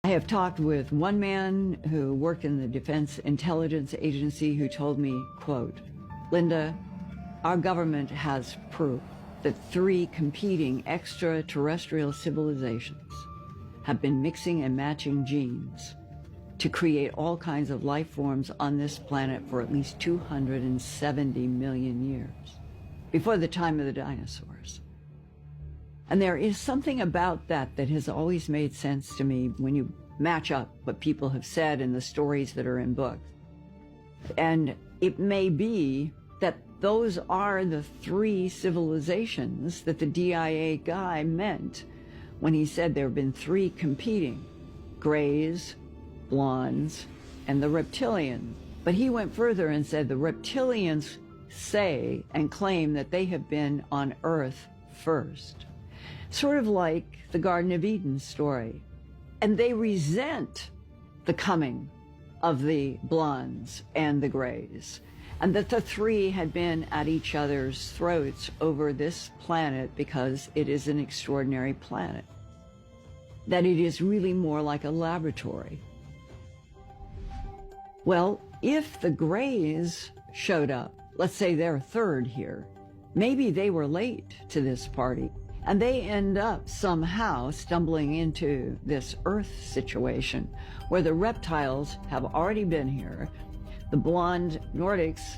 I have talked with one man who worked in the Defense Intelligence Agency who told me, quote, "Linda, our government has proof that 3 competing extraterrestrial civilizations have been mixing and matching genes to create all kinds of life forms on this planet for at least 270 million years, before the time of the dinosaurs." And there is something about that that has always made sense to me when you match up what people have said and the stories that are in books. And it may be that those are the 3 civilizations that the DIA guy meant when he said there have been 3 competing: grays, blondes, and the reptilians. But he went further and said the reptilians say and claim that they have been on Earth first. Sort of like the Garden of Eden story. And they resent the coming of the blondes and the grays, and that the 3 had been at each other's throats over this planet because it is an extraordinary planet, that it is really more like a laboratory. Well, if the grays showed up, let's say they're 3rd here, maybe they were late to this party, and they end up somehow stumbling into this Earth situation where the reptiles have already been here. The blonde Nordics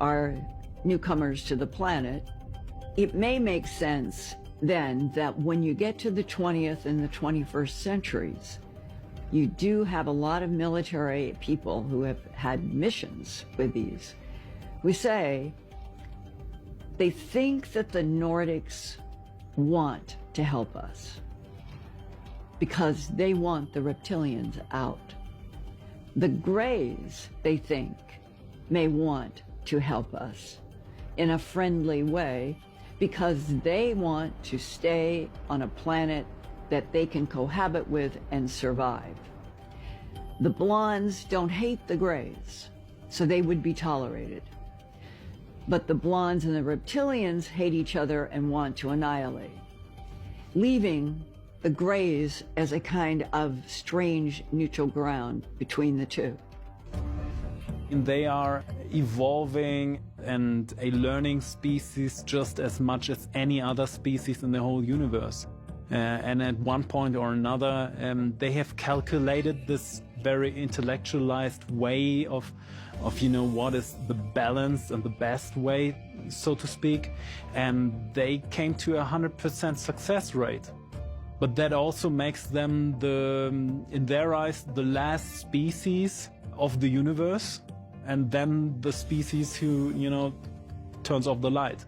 are newcomers to the planet. It may make sense then that when you get to the 20th and the 21st centuries, you do have a lot of military people who have had missions with these. We say they think that the Nordics want to help us because they want the reptilians out. The grays, they think, may want to help us in a friendly way because they want to stay on a planet that they can cohabit with and survive. The blondes don't hate the grays, so they would be tolerated. But the blondes and the reptilians hate each other and want to annihilate, leaving the grays as a kind of strange neutral ground between the 2. They are evolving and a learning species just as much as any other species in the whole universe. And at one point or another, they have calculated this very intellectualized way of what is the balance and the best way, so to speak, and they came to 100% success rate. But that also makes them in their eyes, the last species of the universe, and then the species who, turns off the light.